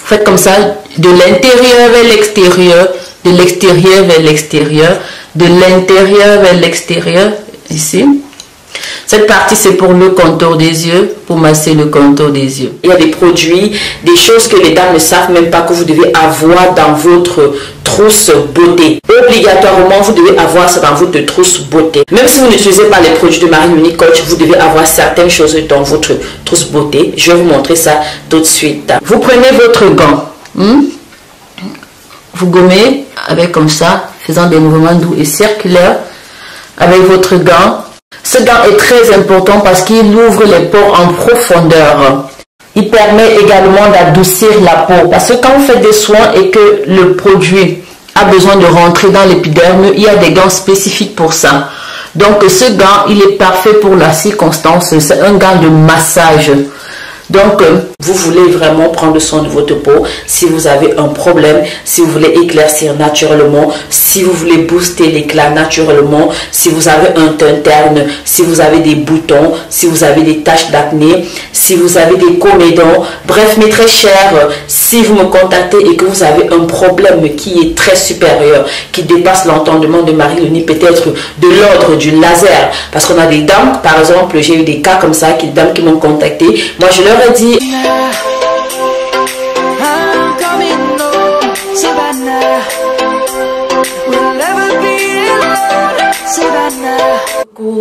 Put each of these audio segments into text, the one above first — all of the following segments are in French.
Faites comme ça, de l'intérieur vers l'extérieur, de l'extérieur vers l'extérieur, de l'intérieur vers l'extérieur, ici. Cette partie, c'est pour le contour des yeux, pour masser le contour des yeux. Il y a des produits, des choses que les dames ne savent même pas que vous devez avoir dans votre trousse beauté. Obligatoirement, vous devez avoir ça dans votre trousse beauté. Même si vous n'utilisez pas les produits de Marie-Léonie Coach, vous devez avoir certaines choses dans votre trousse beauté. Je vais vous montrer ça tout de suite. Vous prenez votre gant. Vous gommez avec comme ça, faisant des mouvements doux et circulaires avec votre gant. Ce gant est très important parce qu'il ouvre les pores en profondeur. Il permet également d'adoucir la peau. Parce que quand vous faites des soins et que le produit a besoin de rentrer dans l'épiderme, il y a des gants spécifiques pour ça. Donc ce gant, il est parfait pour la circonstance. C'est un gant de massage. Donc, vous voulez vraiment prendre soin de votre peau. Si vous avez un problème, si vous voulez éclaircir naturellement, si vous voulez booster l'éclat naturellement, si vous avez un teint terne, si vous avez des boutons, si vous avez des taches d'acné, si vous avez des comédons, bref, mes très chers, si vous me contactez et que vous avez un problème qui est très supérieur, qui dépasse l'entendement de Marie-Léonie, peut-être de l'ordre du laser, parce qu'on a des dames, par exemple, j'ai eu des cas comme ça, des dames qui m'ont contacté, moi je leur ai dit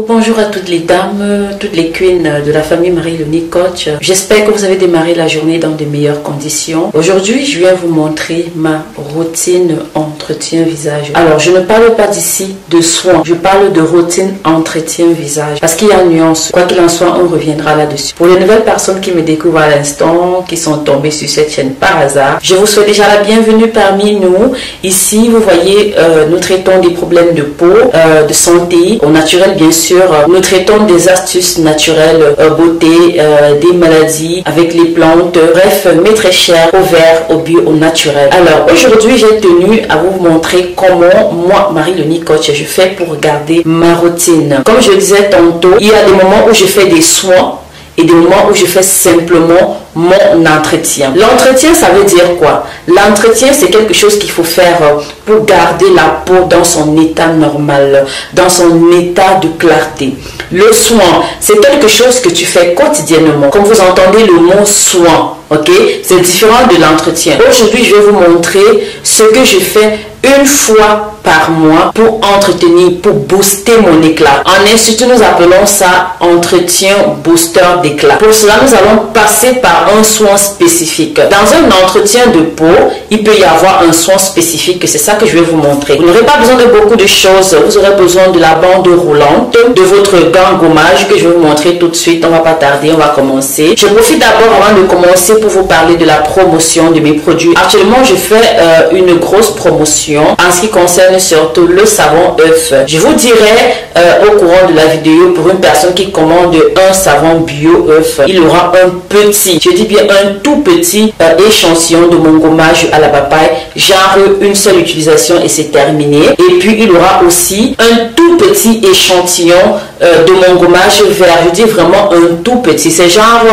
bonjour à toutes les dames, toutes les queens de la famille Marie-Léonie Coach. J'espère que vous avez démarré la journée dans de meilleures conditions. Aujourd'hui, je viens vous montrer ma routine entretien visage. Alors, je ne parle pas d'ici de soins, je parle de routine entretien visage. Parce qu'il y a une nuance. Quoi qu'il en soit, on reviendra là-dessus. Pour les nouvelles personnes qui me découvrent à l'instant, qui sont tombées sur cette chaîne par hasard, je vous souhaite déjà la bienvenue parmi nous. Ici, vous voyez, nous traitons des problèmes de peau, de santé, au naturel bien sûr. Nous traitons des astuces naturelles, beauté, des maladies avec les plantes, bref, mes très chers, au vert, au bio, au naturel. Alors aujourd'hui, j'ai tenu à vous montrer comment moi, Marie-Léonie Coach, je fais pour garder ma routine. Comme je disais tantôt, il y a des moments où je fais des soins et des moments où je fais simplement mon entretien. L'entretien, ça veut dire quoi? L'entretien, c'est quelque chose qu'il faut faire pour garder la peau dans son état normal, dans son état de clarté. Le soin, c'est quelque chose que tu fais quotidiennement. Comme vous entendez le mot soin, ok? C'est différent de l'entretien. Aujourd'hui, je vais vous montrer ce que je fais une fois par mois pour entretenir, pour booster mon éclat. En institut, nous appelons ça entretien booster d'éclat. Pour cela, nous allons passer par un soin spécifique. Dans un entretien de peau, il peut y avoir un soin spécifique. C'est ça que je vais vous montrer. Vous n'aurez pas besoin de beaucoup de choses. Vous aurez besoin de la bande roulante, de votre gant gommage que je vais vous montrer tout de suite. On va pas tarder, on va commencer. Je profite d'abord avant de commencer pour vous parler de la promotion de mes produits. Actuellement, je fais une grosse promotion en ce qui concerne surtout le savon œuf. Je vous dirai au courant de la vidéo, pour une personne qui commande un savon bio œuf, il aura un petit, je dis bien un tout petit échantillon de mon gommage à la papaye, genre une seule utilisation et c'est terminé. Et puis il aura aussi un tout petit échantillon de mon gommage vert, je dis vraiment un tout petit, c'est genre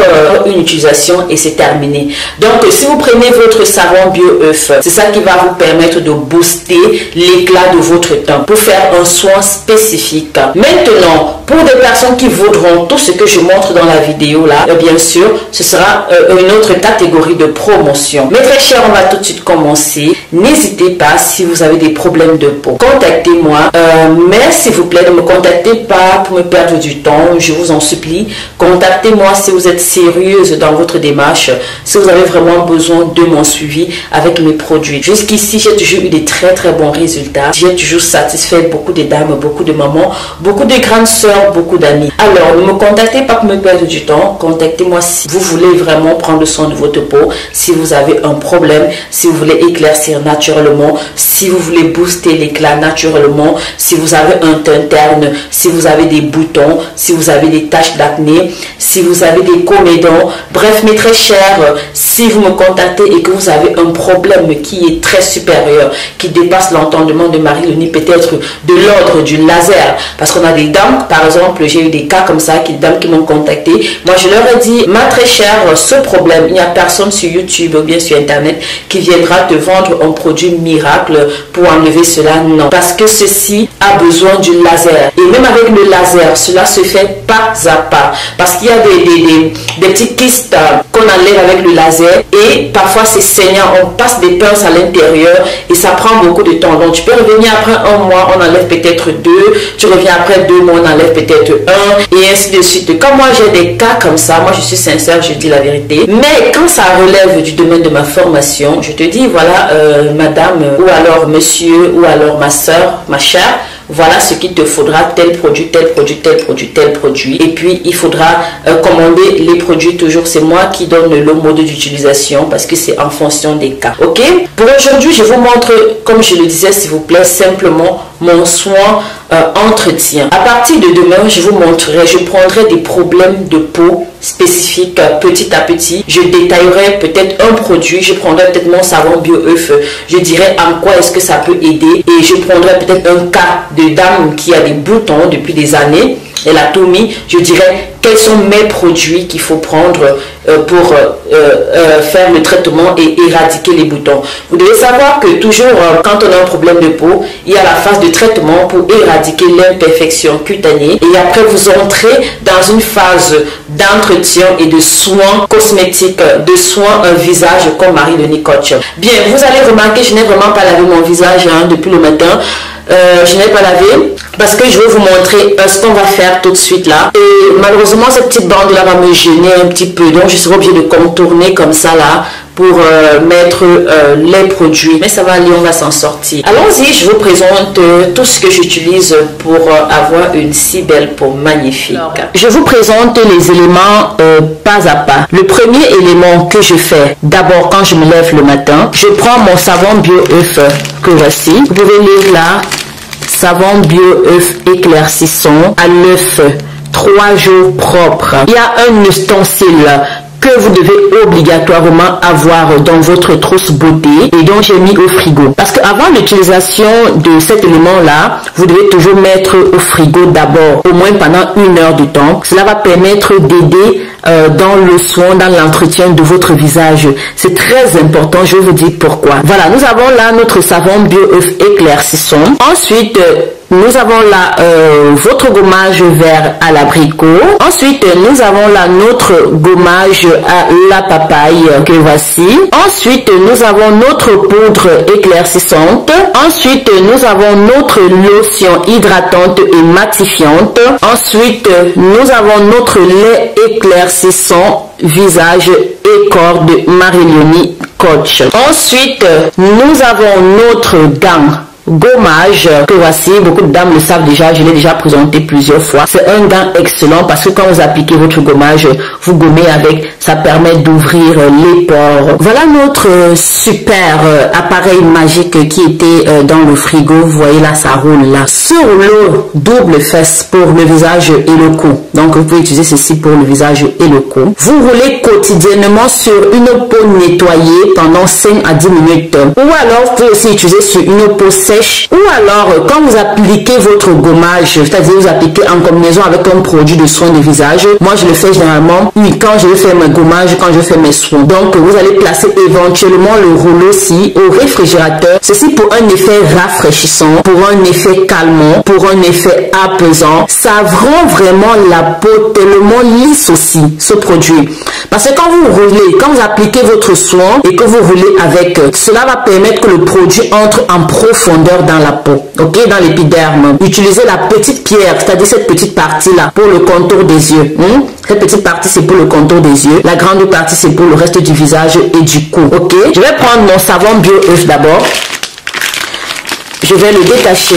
une utilisation et c'est terminé. Donc si vous prenez votre savon bio œuf, c'est ça qui va vous permettre de booster l'éclat de votre teint pour faire un soin spécifique. Maintenant, pour des personnes qui voudront tout ce que je montre dans la vidéo là, bien sûr, ce sera une autre catégorie de promotion. Mes très chers, on va tout de suite commencer. N'hésitez pas, si vous avez des problèmes de peau, contactez-moi. Mais s'il vous plaît, ne me contactez pas pour me perdre du temps, je vous en supplie. Contactez-moi si vous êtes sérieuse dans votre démarche, si vous avez vraiment besoin de mon suivi avec mes produits. Jusqu'ici, j'ai toujours eu des très bons résultats. J'ai toujours satisfait beaucoup de dames, beaucoup de mamans, beaucoup de grandes soeurs, beaucoup d'amis. Alors, ne me contactez pas pour me perdre du temps. Contactez-moi si vous voulez vraiment prendre soin de votre peau, si vous avez un problème, si vous voulez éclaircir naturellement, si vous voulez booster l'éclat naturellement, si vous avez un teint terne, si vous avez des boutons, si vous avez des taches d'acné, si vous avez des comédons. Bref, mes très chers, si vous me contactez et que vous avez un problème qui est très supérieur, qui dépasse l'entendement de Marie-Léonie peut-être de l'ordre du laser. Parce qu'on a des dames, par exemple, j'ai eu des cas comme ça, des dames qui m'ont contacté. Moi, je leur ai dit, ma très chère, ce problème, il n'y a personne sur YouTube ou bien sur Internet qui viendra te vendre un produit miracle pour enlever cela. Non. Parce que ceci a besoin du laser. Et même avec le laser, cela se fait pas à pas. Parce qu'il y a des petits kystes qu'on enlève avec le laser et parfois c'est saignant. On passe des pinces à l'intérieur et ça prend beaucoup de temps. Donc tu peux revenir après un mois, on enlève peut-être 2. Tu reviens après 2 mois, on enlève peut-être 1 et ainsi de suite. Comme moi j'ai des cas comme ça, moi je suis sincère, je dis la vérité. Mais quand ça relève du domaine de ma formation, je te dis voilà madame ou alors monsieur ou alors ma soeur, ma chère, voilà ce qu'il te faudra, tel produit, tel produit, tel produit, tel produit. Et puis, il faudra commander les produits toujours. C'est moi qui donne le mode d'utilisation parce que c'est en fonction des cas. Ok? Pour aujourd'hui, je vous montre, comme je le disais, s'il vous plaît, simplement mon soin entretien. À partir de demain, je vous montrerai, je prendrai des problèmes de peau spécifiques petit à petit. Je détaillerai peut-être un produit, je prendrai peut-être mon savon bio-œuf, je dirai en quoi est-ce que ça peut aider et je prendrai peut-être un cas de dame qui a des boutons depuis des années. Elle a tout mis, je dirais quels sont mes produits qu'il faut prendre pour faire le traitement et éradiquer les boutons. Vous devez savoir que toujours quand on a un problème de peau, il y a la phase de traitement pour éradiquer l'imperfection cutanée et après vous entrez dans une phase d'entretien et de soins cosmétiques, de soins visage comme Marie-Léonie Coach. Bien, vous allez remarquer, je n'ai vraiment pas lavé mon visage depuis le matin. Je n'ai pas lavé parce que je vais vous montrer ce qu'on va faire tout de suite là et malheureusement cette petite bande là va me gêner un petit peu, donc je serai obligée de contourner comme ça là pour mettre les produits, mais ça va aller, on va s'en sortir. Allons-y, je vous présente tout ce que j'utilise pour avoir une si belle peau magnifique. Alors, je vous présente les éléments pas à pas. Le premier élément que je fais d'abord quand je me lève le matin, je prends mon savon bio-œuf que voici. Vous pouvez lire là, savon bio-œuf éclaircissant à l'œuf 3 jours propre. Il y a un ustensile que vous devez obligatoirement avoir dans votre trousse beauté et dont j'ai mis au frigo. Parce qu'avant l'utilisation de cet élément-là, vous devez toujours mettre au frigo d'abord, au moins pendant 1 heure de temps. Cela va permettre d'aider dans le soin, dans l'entretien de votre visage. C'est très important, je vais vous dire pourquoi. Voilà, nous avons là notre savon bio-œuf éclaircissant. Ensuite, nous avons là votre gommage vert à l'abricot. Ensuite, nous avons là notre gommage à la papaye que voici. Ensuite, nous avons notre poudre éclaircissante. Ensuite, nous avons notre lotion hydratante et matifiante. Ensuite, nous avons notre lait éclaircissant visage et corps de Marie-Léonie Coach. Ensuite, nous avons notre gant gommage que voici, beaucoup de dames le savent déjà, je l'ai déjà présenté plusieurs fois. C'est un gant excellent parce que quand vous appliquez votre gommage, vous gommez avec, ça permet d'ouvrir les pores. Voilà notre super appareil magique qui était dans le frigo. Vous voyez là, ça roule là. Ce rouleau double fesse pour le visage et le cou. Donc vous pouvez utiliser ceci pour le visage et le cou. Vous roulez quotidiennement sur une peau nettoyée pendant 5 à 10 minutes. Ou alors vous pouvez aussi utiliser sur une peau sèche. Ou alors quand vous appliquez votre gommage, c'est-à-dire vous appliquez en combinaison avec un produit de soin de visage. Moi je le fais généralement quand je vais faire mes gommages, quand je fais mes soins. Donc vous allez placer éventuellement le rouleau-ci au réfrigérateur. Ceci pour un effet rafraîchissant, pour un effet calmant, pour un effet apaisant. Ça rend vraiment la peau tellement lisse aussi, ce produit. Parce que quand vous roulez, quand vous appliquez votre soin et que vous roulez avec, cela va permettre que le produit entre en profondeur dans la peau, ok, dans l'épiderme. Utilisez la petite pierre, c'est-à-dire cette petite partie-là pour le contour des yeux. Cette petite partie, c'est pour le contour des yeux. La grande partie, c'est pour le reste du visage et du cou, ok. Je vais prendre mon savon bio-œuf d'abord. Je vais le détacher.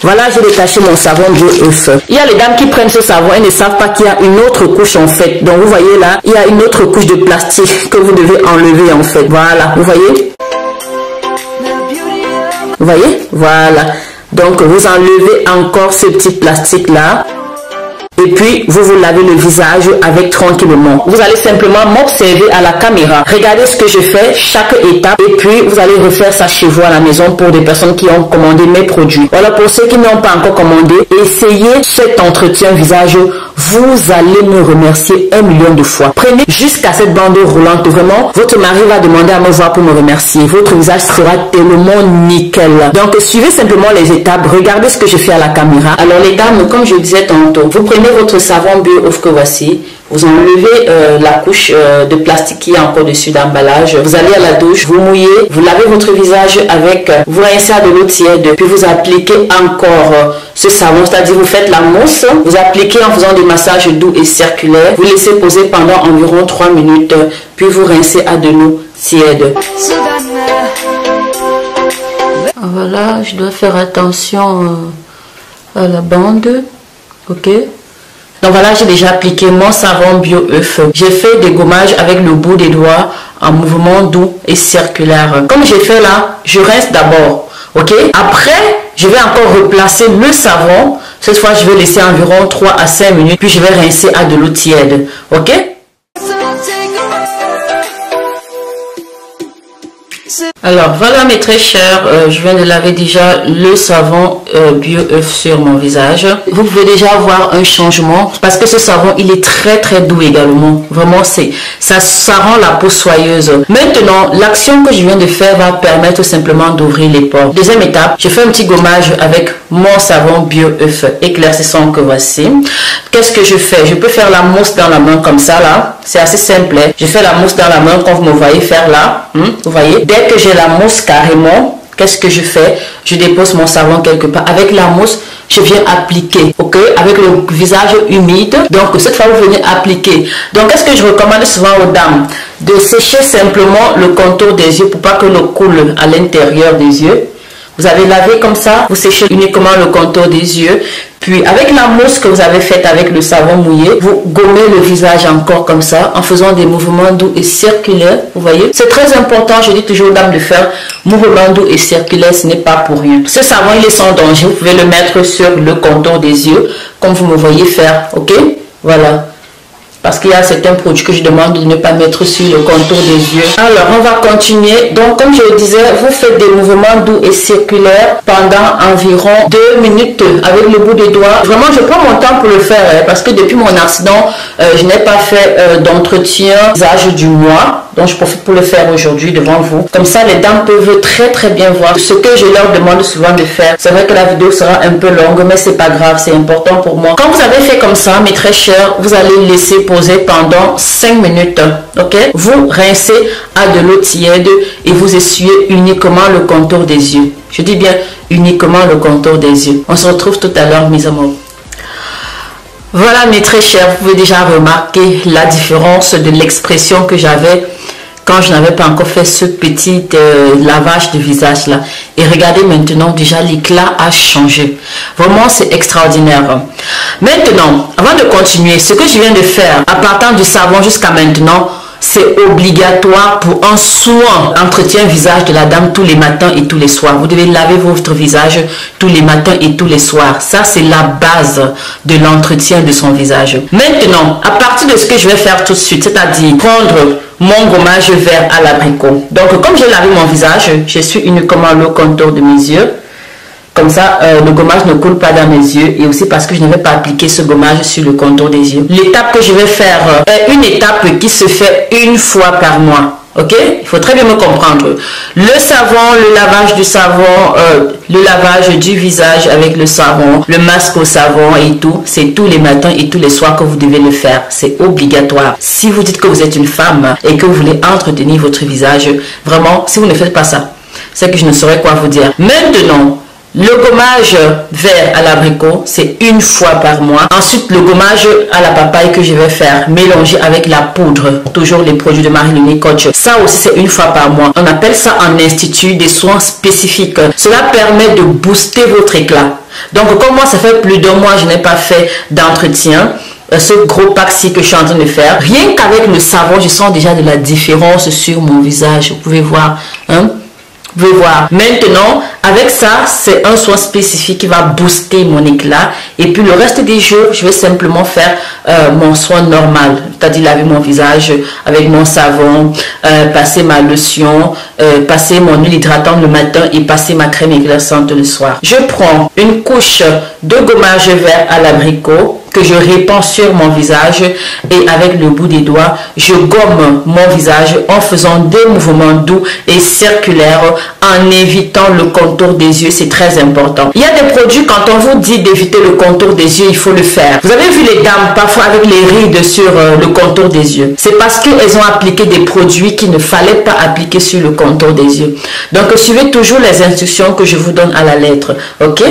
Voilà, j'ai détaché mon savon bio-œuf. Il y a les dames qui prennent ce savon et ne savent pas qu'il y a une autre couche en fait. Donc vous voyez là, il y a une autre couche de plastique que vous devez enlever en fait. Voilà, vous voyez? Vous voyez? Voilà. Donc vous enlevez encore ce petit plastique là. Et et puis vous vous lavez le visage avec tranquillement. Vous allez simplement m'observer à la caméra. Regardez ce que je fais, chaque étape, et puis vous allez refaire ça chez vous à la maison pour des personnes qui ont commandé mes produits. Voilà, pour ceux qui n'ont pas encore commandé, essayez cet entretien visage. Vous allez me remercier 1 million de fois. Prenez jusqu'à cette bande roulante. Vraiment, votre mari va demander à me voir pour me remercier. Votre visage sera tellement nickel. Donc, suivez simplement les étapes. Regardez ce que je fais à la caméra. Alors, les dames, comme je disais tantôt, vous prenez votre savon bio-off que voici. Vous enlevez la couche de plastique qui est encore dessus d'emballage. Vous allez à la douche, vous mouillez, vous lavez votre visage avec, vous rincez à de l'eau tiède, puis vous appliquez encore ce savon, c'est-à-dire vous faites la mousse, vous appliquez en faisant des massages doux et circulaires, vous laissez poser pendant environ 3 minutes, puis vous rincez à de l'eau tiède. Voilà, je dois faire attention à la bande, ok. Donc voilà, j'ai déjà appliqué mon savon bio-œuf. J'ai fait des gommages avec le bout des doigts en mouvement doux et circulaire. Comme j'ai fait là, je rince d'abord. Ok? Après, je vais encore replacer le savon. Cette fois, je vais laisser environ 3 à 5 minutes. Puis je vais rincer à de l'eau tiède. Ok? Alors voilà mes très chers, je viens de laver déjà le savon bio-œuf sur mon visage. Vous pouvez déjà voir un changement parce que ce savon il est très doux également. Vraiment ça rend la peau soyeuse. Maintenant l'action que je viens de faire va permettre simplement d'ouvrir les pores. Deuxième étape, je fais un petit gommage avec mon savon bio-œuf éclaircissant que voici. Qu'est-ce que je fais? Je peux faire la mousse dans la main comme ça là. C'est assez simple. Je fais la mousse dans la main comme vous me voyez faire là. Vous voyez? Dès que j'ai la mousse carrément, qu'est-ce que je fais? Je dépose mon savon quelque part. Avec la mousse, je viens appliquer. Ok? Avec le visage humide. Donc, cette fois, vous venez appliquer. Donc, qu'est-ce que je recommande souvent aux dames? De sécher simplement le contour des yeux pour pas que l'eau coule à l'intérieur des yeux. Vous avez lavé comme ça, vous séchez uniquement le contour des yeux. Puis avec la mousse que vous avez faite avec le savon mouillé, vous gommez le visage encore comme ça en faisant des mouvements doux et circulaires. Vous voyez, c'est très important, je dis toujours aux dames de faire mouvements doux et circulaires, ce n'est pas pour rien. Ce savon il est sans danger, vous pouvez le mettre sur le contour des yeux comme vous me voyez faire, ok? Voilà. Parce qu'il y a certains produits que je demande de ne pas mettre sur le contour des yeux. Alors, on va continuer. Donc, comme je le disais, vous faites des mouvements doux et circulaires pendant environ 2 minutes avec le bout des doigts. Vraiment, je prends mon temps pour le faire parce que depuis mon accident, je n'ai pas fait d'entretien visage du mois. Donc, je profite pour le faire aujourd'hui devant vous. Comme ça, les dames peuvent très bien voir ce que je leur demande souvent de faire. C'est vrai que la vidéo sera un peu longue, mais c'est pas grave, c'est important pour moi. Quand vous avez fait comme ça, mes très chers, vous allez laisser poser pendant 5 minutes. Ok? Vous rincez à de l'eau tiède et vous essuyez uniquement le contour des yeux. Je dis bien uniquement le contour des yeux. On se retrouve tout à l'heure, mes amours. Voilà, mes très chers, vous pouvez déjà remarquer la différence de l'expression que j'avais quand je n'avais pas encore fait ce petit lavage de visage là. Et regardez maintenant, déjà l'éclat a changé. Vraiment, c'est extraordinaire. Maintenant, avant de continuer, ce que je viens de faire, à partir du savon jusqu'à maintenant, c'est obligatoire pour un soin entretien visage de la dame tous les matins et tous les soirs. Vous devez laver votre visage tous les matins et tous les soirs. Ça, c'est la base de l'entretien de son visage. Maintenant, à partir de ce que je vais faire tout de suite, c'est-à-dire prendre mon gommage vert à l'abricot. Donc, comme j'ai lavé mon visage, je suis uniquement le contour de mes yeux. Comme ça, le gommage ne coule pas dans mes yeux et aussi parce que je n'avais pas appliqué ce gommage sur le contour des yeux. L'étape que je vais faire est une étape qui se fait une fois par mois. Ok? Il faut très bien me comprendre. Le savon, le lavage du savon, le lavage du visage avec le savon, le masque au savon et tout, c'est tous les matins et tous les soirs que vous devez le faire. C'est obligatoire. Si vous dites que vous êtes une femme et que vous voulez entretenir votre visage, vraiment, si vous ne faites pas ça, c'est que je ne saurais quoi vous dire. Maintenant, le gommage vert à l'abricot, c'est une fois par mois. Ensuite, le gommage à la papaye que je vais faire, mélanger avec la poudre, toujours les produits de Marie-Léonie Coach. Ça aussi, c'est une fois par mois. On appelle ça en institut des soins spécifiques. Cela permet de booster votre éclat. Donc, comme moi, ça fait plus d'un mois, je n'ai pas fait d'entretien. Ce gros pack-ci que je suis en train de faire, rien qu'avec le savon, je sens déjà de la différence sur mon visage. Vous pouvez voir, hein? Vous pouvez voir. Maintenant, Avec ça, c'est un soin spécifique qui va booster mon éclat. Et puis le reste des jours, je vais simplement faire mon soin normal. C'est-à-dire laver mon visage avec mon savon, passer ma lotion, passer mon huile hydratante le matin et passer ma crème éclaircinte le soir. Je prends une couche de gommage vert à l'abricot que je répands sur mon visage et avec le bout des doigts, je gomme mon visage en faisant des mouvements doux et circulaires en évitant le contour des yeux. C'est très important. Il y a des produits, quand on vous dit d'éviter le contour des yeux, il faut le faire. Vous avez vu les dames parfois avec les rides sur le contour des yeux. C'est parce qu'elles ont appliqué des produits qu'il ne fallait pas appliquer sur le contour des yeux. Donc suivez toujours les instructions que je vous donne à la lettre. Ok?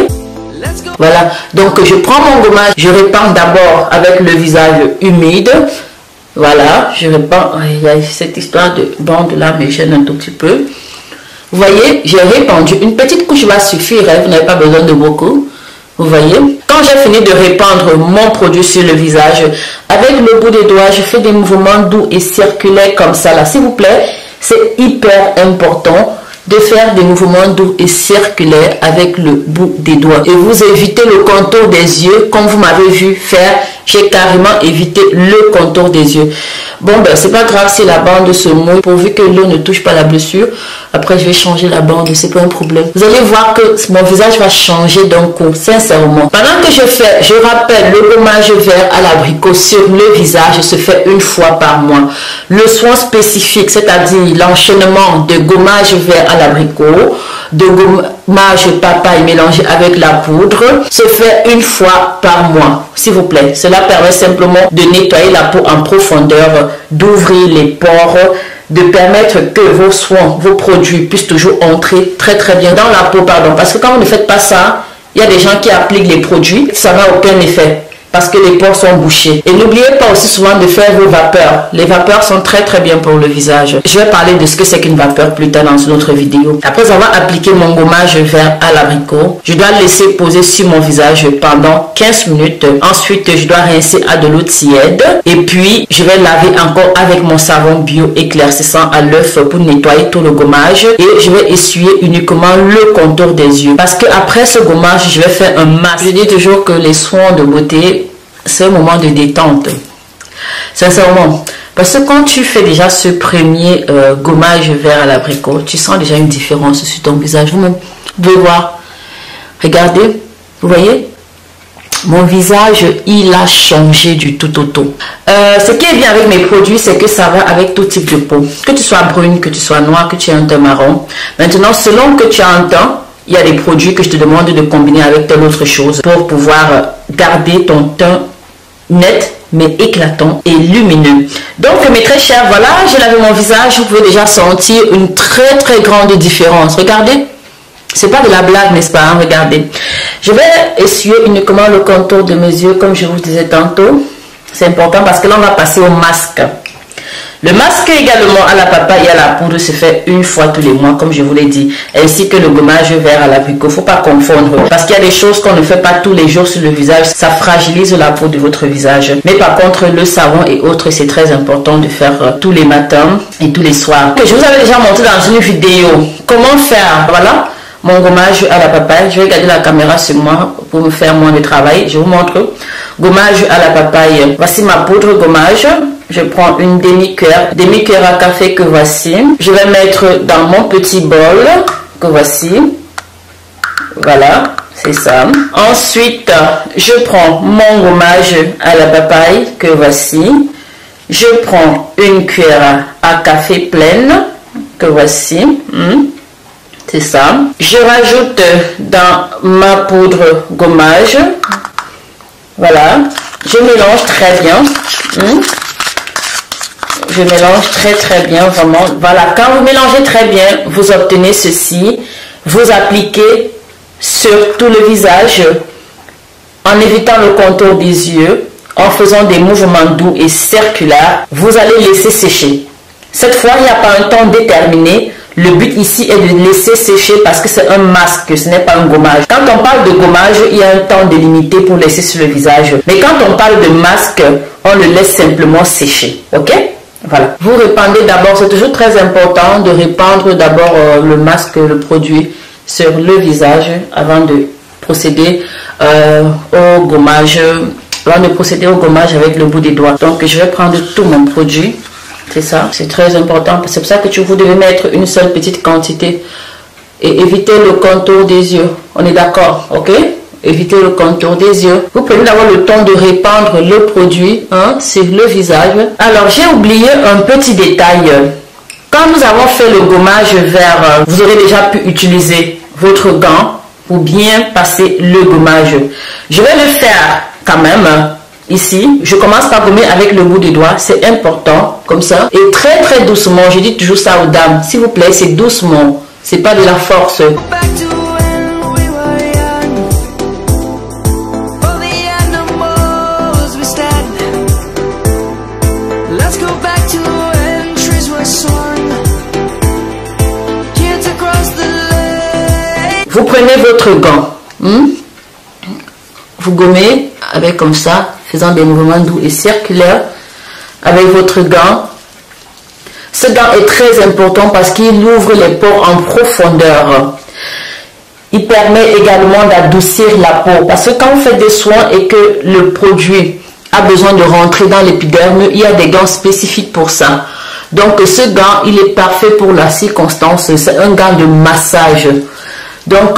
Voilà, donc je prends mon gommage, je répands d'abord avec le visage humide. Voilà, je répands. Il y a cette histoire de bande là, me gêne un tout petit peu. Vous voyez, j'ai répandu. Une petite couche va suffire, vous n'avez pas besoin de beaucoup. Vous voyez, quand j'ai fini de répandre mon produit sur le visage, avec le bout des doigts, je fais des mouvements doux et circulaires comme ça là. S'il vous plaît, c'est hyper important de faire des mouvements doux et circulaires avec le bout des doigts. Et vous évitez le contour des yeux, comme vous m'avez vu faire. J'ai carrément évité le contour des yeux. Bon, ben, c'est pas grave si la bande se mouille, pourvu que l'eau ne touche pas la blessure. Après, je vais changer la bande, c'est pas un problème. Vous allez voir que mon visage va changer d'un coup, sincèrement. Pendant que je fais, je rappelle, le gommage vert à l'abricot sur le visage se fait une fois par mois. Le soin spécifique, c'est-à-dire l'enchaînement de gommage vert à l'abricot, de gommage papaye mélangé avec la poudre, se fait une fois par mois, s'il vous plaît. Cela permet simplement de nettoyer la peau en profondeur, d'ouvrir les pores, de permettre que vos soins, vos produits puissent toujours entrer très très bien dans la peau, parce que quand vous ne faites pas ça, il y a des gens qui appliquent les produits, ça n'a aucun effet parce que les pores sont bouchés. Et n'oubliez pas aussi souvent de faire vos vapeurs. Les vapeurs sont très très bien pour le visage. Je vais parler de ce que c'est qu'une vapeur plus tard dans une autre vidéo. Après avoir appliqué mon gommage vert à l'abricot, je dois laisser poser sur mon visage pendant 15 minutes. Ensuite, je dois rincer à de l'eau tiède. Et puis, je vais laver encore avec mon savon bio éclaircissant à l'œuf pour nettoyer tout le gommage. Et je vais essuyer uniquement le contour des yeux. Parce que après ce gommage, je vais faire un masque. Je dis toujours que les soins de beauté, c'est un moment de détente, sincèrement, parce que quand tu fais déjà ce premier gommage vert à l'abricot, tu sens déjà une différence sur ton visage. Vous-même pouvez voir, regardez, vous voyez, mon visage, il a changé du tout au tout. Ce qui est bien avec mes produits, c'est que ça va avec tout type de peau, que tu sois brune, que tu sois noire, que tu aies un teint marron. Maintenant, selon que tu as un teint, il y a des produits que je te demande de combiner avec telle autre chose pour pouvoir garder ton teint net mais éclatant et lumineux. Donc mes très chers, voilà, j'ai lavé mon visage. Vous pouvez déjà sentir une très très grande différence. Regardez, c'est pas de la blague, n'est-ce pas, hein? Regardez, je vais essuyer uniquement le contour de mes yeux comme je vous disais tantôt. C'est important parce que là on va passer au masque. Le masque également à la papaye et à la poudre se fait une fois tous les mois, comme je vous l'ai dit, ainsi que le gommage vert à l'abricot. Il ne faut pas confondre, parce qu'il y a des choses qu'on ne fait pas tous les jours sur le visage, ça fragilise la peau de votre visage. Mais par contre, le savon et autres, c'est très important de faire tous les matins et tous les soirs. Je vous avais déjà montré dans une vidéo comment faire, voilà, mon gommage à la papaye. Je vais garder la caméra sur moi pour me faire moins de travail. Je vous montre. Gommage à la papaye. Voici ma poudre gommage. Je prends une demi-cuillère à café que voici. Je vais mettre dans mon petit bol que voici. Voilà, c'est ça. Ensuite, je prends mon gommage à la papaye que voici. Je prends une cuillère à café pleine que voici. C'est ça. Je rajoute dans ma poudre gommage. Voilà. Je mélange très bien. Je mélange très très bien, vraiment. Voilà, quand vous mélangez très bien, vous obtenez ceci. Vous appliquez sur tout le visage en évitant le contour des yeux, en faisant des mouvements doux et circulaires. Vous allez laisser sécher. Cette fois, il n'y a pas un temps déterminé. Le but ici est de laisser sécher parce que c'est un masque, ce n'est pas un gommage. Quand on parle de gommage, il y a un temps délimité pour laisser sur le visage. Mais quand on parle de masque, on le laisse simplement sécher. Ok? Voilà. Vous répandez d'abord, c'est toujours très important de répandre d'abord le masque, le produit sur le visage avant de procéder au gommage. Avant de procéder au gommage avec le bout des doigts. Donc je vais prendre tout mon produit. C'est ça, c'est très important. C'est pour ça que vous devez mettre une seule petite quantité. Et éviter le contour des yeux. On est d'accord, ok? Évitez le contour des yeux. Vous pouvez avoir le temps de répandre le produit sur le visage. Alors j'ai oublié un petit détail. Quand nous avons fait le gommage vert, vous aurez déjà pu utiliser votre gant pour bien passer le gommage. Je vais le faire quand même ici. Je commence par gommer avec le bout des doigts, c'est important, comme ça. Et très très doucement, je dis toujours ça aux dames, s'il vous plaît, c'est doucement, c'est pas de la force. Vous prenez votre gant, vous gommez avec comme ça, faisant des mouvements doux et circulaires avec votre gant. Ce gant est très important parce qu'il ouvre les pores en profondeur. Il permet également d'adoucir la peau parce que quand vous faites des soins et que le produit a besoin de rentrer dans l'épiderme, il y a des gants spécifiques pour ça. Donc ce gant, il est parfait pour la circonstance, c'est un gant de massage. Donc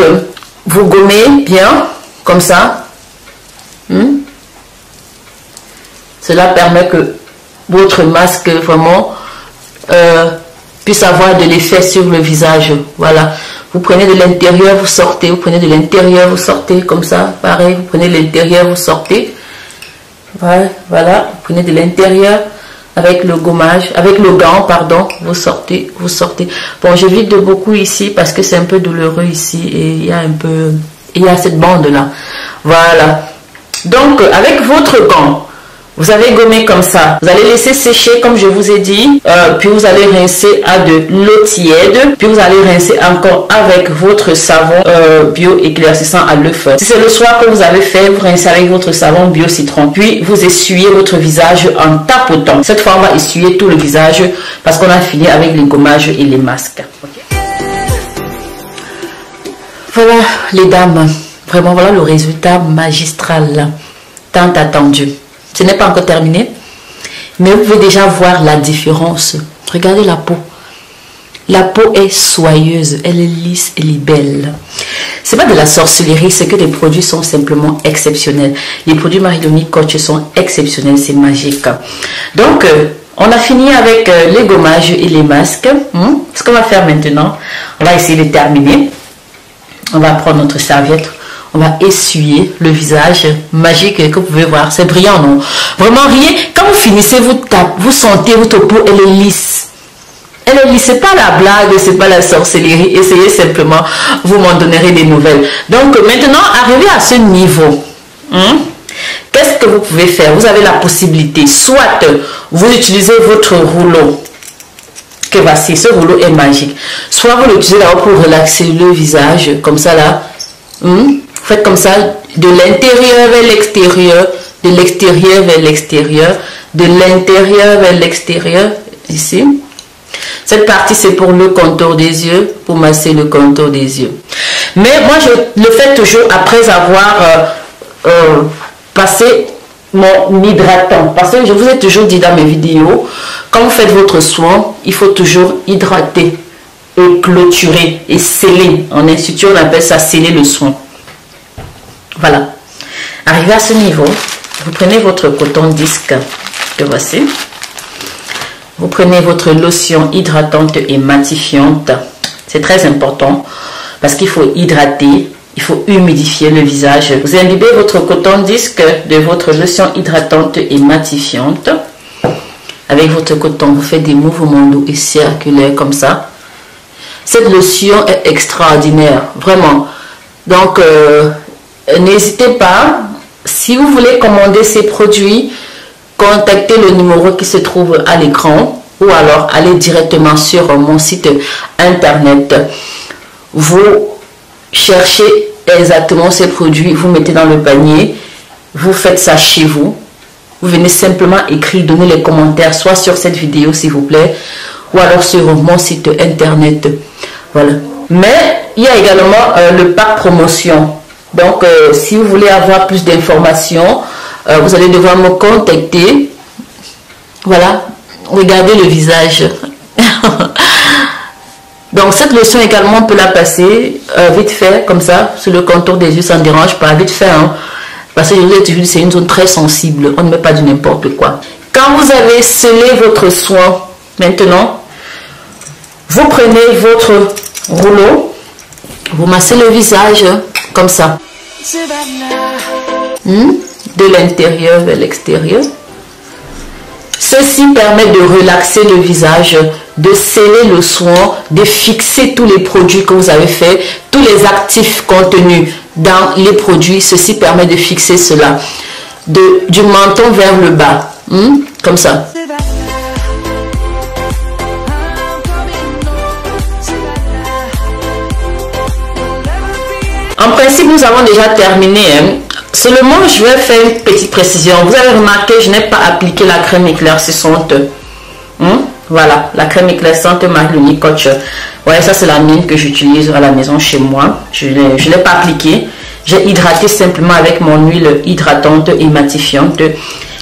vous gommez bien comme ça. Cela permet que votre masque vraiment puisse avoir de l'effet sur le visage. Voilà, vous prenez de l'intérieur, vous sortez, vous prenez de l'intérieur, vous sortez, comme ça, pareil, vous prenez de l'intérieur, vous sortez. Voilà, vous prenez de l'intérieur avec le gommage, avec le gant, pardon, vous sortez, vous sortez. Bon, j'évite de beaucoup ici parce que c'est un peu douloureux ici et il y a un peu, il y a cette bande là. Voilà. Donc, avec votre gant, vous avez gommé comme ça. Vous allez laisser sécher comme je vous ai dit. Puis vous allez rincer à de l'eau tiède. Puis vous allez rincer encore avec votre savon bio éclaircissant à l'œuf. Si c'est le soir que vous avez fait, vous rincez avec votre savon bio citron. Puis vous essuyez votre visage en tapotant. Cette fois, on va essuyer tout le visage parce qu'on a fini avec les gommages et les masques. Okay. Voilà les dames. Vraiment, voilà le résultat magistral tant attendu. Ce n'est pas encore terminé, mais vous pouvez déjà voir la différence. Regardez la peau. La peau est soyeuse, elle est lisse, elle est belle. C'est pas de la sorcellerie, c'est que les produits sont simplement exceptionnels. Les produits Marie-Léonie Coach sont exceptionnels, c'est magique. Donc, on a fini avec les gommages et les masques. Ce qu'on va faire maintenant, on va essayer de terminer. On va prendre notre serviette. On va essuyer le visage magique que vous pouvez voir. C'est brillant, non? Vraiment rien. Quand vous finissez, vous sentez votre peau, elle est lisse. Elle est lisse. C'est pas la blague, c'est pas la sorcellerie. Essayez simplement, vous m'en donnerez des nouvelles. Donc maintenant, arrivé à ce niveau, qu'est-ce que vous pouvez faire? Vous avez la possibilité, soit vous utilisez votre rouleau, que voici, ce rouleau est magique. Soit vous l'utilisez d'abord pour relaxer le visage, comme ça là. Faites comme ça, de l'intérieur vers l'extérieur, de l'extérieur vers l'extérieur, de l'intérieur vers l'extérieur, ici. Cette partie, c'est pour le contour des yeux, pour masser le contour des yeux. Mais moi, je le fais toujours après avoir passé mon hydratant. Parce que je vous ai toujours dit dans mes vidéos, quand vous faites votre soin, il faut toujours hydrater et clôturer et sceller. En institut, on appelle ça sceller le soin. Voilà. Arrivé à ce niveau, vous prenez votre coton disque que voici. Vous prenez votre lotion hydratante et matifiante. C'est très important parce qu'il faut hydrater, il faut humidifier le visage. Vous imbibez votre coton disque de votre lotion hydratante et matifiante. Avec votre coton, vous faites des mouvements doux et circulaires comme ça. Cette lotion est extraordinaire, vraiment. Donc, n'hésitez pas, si vous voulez commander ces produits, contactez le numéro qui se trouve à l'écran ou alors allez directement sur mon site internet. Vous cherchez exactement ces produits, vous mettez dans le panier, vous faites ça chez vous. Vous venez simplement écrire, donner les commentaires, soit sur cette vidéo s'il vous plaît, ou alors sur mon site internet. Voilà. Mais il y a également le pack promotion. Donc, si vous voulez avoir plus d'informations, vous allez devoir me contacter. Voilà, regardez le visage. Donc, cette lotion également, on peut la passer vite fait, comme ça, sur le contour des yeux, ça ne dérange pas, vite fait. Hein, parce que c'est une zone très sensible, on ne met pas du n'importe quoi. Quand vous avez scellé votre soin, maintenant, vous prenez votre rouleau, vous massez le visage comme ça, de l'intérieur vers l'extérieur. Ceci permet de relaxer le visage, de sceller le soin, de fixer tous les produits que vous avez fait, tous les actifs contenus dans les produits. Ceci permet de fixer cela, du menton vers le bas, comme ça. En principe, nous avons déjà terminé. Seulement, je vais faire une petite précision. Vous avez remarqué, je n'ai pas appliqué la crème éclaircissante. Voilà, la crème éclaircissante Marie-Léonie Coach. Ouais, ça c'est la mienne que j'utilise à la maison chez moi. Je ne l'ai pas appliquée. J'ai hydraté simplement avec mon huile hydratante et matifiante.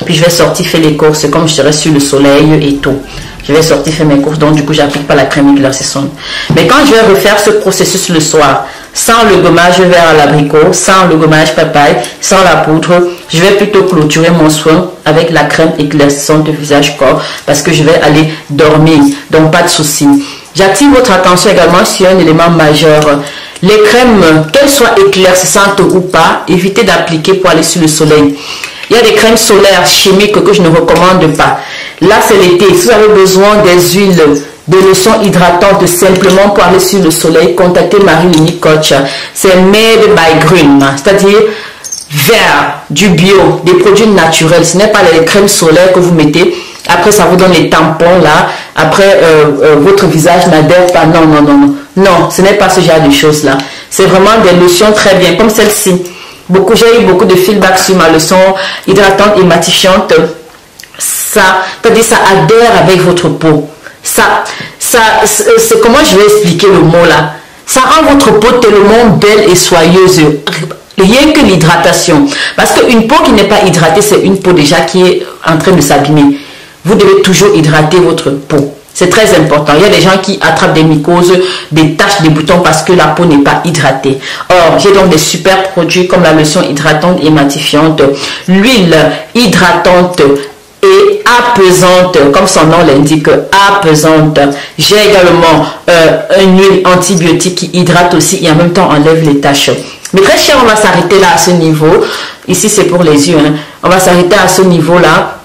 Puis je vais sortir faire les courses comme je serai sur le soleil et tout. Je vais sortir faire mes courses, donc du coup, j'applique pas la crème éclaircissante. Mais quand je vais refaire ce processus le soir, sans le gommage vert à l'abricot, sans le gommage papaye, sans la poudre, je vais plutôt clôturer mon soin avec la crème éclaircissante de visage corps parce que je vais aller dormir, donc pas de souci. J'attire votre attention également sur un élément majeur. Les crèmes, qu'elles soient éclaircissantes ou pas, évitez d'appliquer pour aller sur le soleil. Il y a des crèmes solaires chimiques que je ne recommande pas. Là, c'est l'été. Si vous avez besoin des huiles, des lotions hydratantes simplement pour aller sur le soleil, contactez Marie-Léonie Coach. C'est Made by Green, c'est-à-dire vert, du bio, des produits naturels. Ce n'est pas les crèmes solaires que vous mettez. Après, ça vous donne les tampons là. Après, votre visage n'adhère pas. Non, non, non, non. Non, ce n'est pas ce genre de choses là. C'est vraiment des lotions très bien, comme celle-ci. J'ai eu beaucoup de feedback sur ma lotion hydratante et matifiante. Ça adhère avec votre peau. C'est comment je vais expliquer le mot là. Ça rend votre peau tellement belle et soyeuse. Rien que l'hydratation. Parce qu'une peau qui n'est pas hydratée, c'est une peau déjà qui est en train de s'abîmer. Vous devez toujours hydrater votre peau. C'est très important. Il y a des gens qui attrapent des mycoses, des taches, des boutons parce que la peau n'est pas hydratée. Or, j'ai donc des super produits comme la lotion hydratante et matifiante, l'huile hydratante et apaisante, comme son nom l'indique, apaisante. J'ai également une huile antibiotique qui hydrate aussi et en même temps enlève les taches. Mais très cher, on va s'arrêter là à ce niveau. Ici, c'est pour les yeux. On va s'arrêter à ce niveau-là.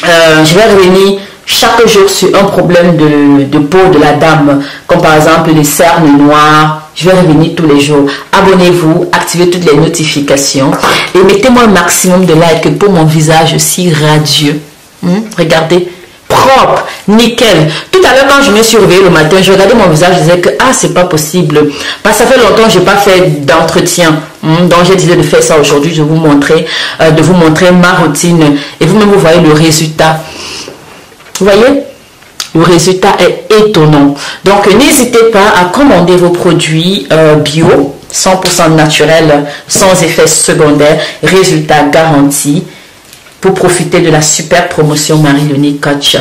Je vais revenir chaque jour sur un problème de peau de la dame, comme par exemple les cernes noires. Je vais revenir tous les jours. Abonnez-vous, activez toutes les notifications et mettez-moi un maximum de likes pour mon visage si radieux. Regardez, propre, nickel. Tout à l'heure, quand je me suis réveillée le matin, je regardais mon visage, je disais que c'est pas possible. Parce que ça fait longtemps que je n'ai pas fait d'entretien. Donc j'ai décidé de faire ça aujourd'hui, de vous montrer ma routine. Et vous-même, vous voyez le résultat. Vous voyez, le résultat est étonnant. Donc n'hésitez pas à commander vos produits bio, 100% naturels, sans effet secondaire, résultat garanti, pour profiter de la super promotion Marie-Léonie Coach.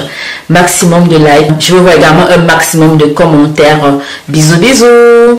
Maximum de likes. Je veux voir également un maximum de commentaires. Bisous, bisous.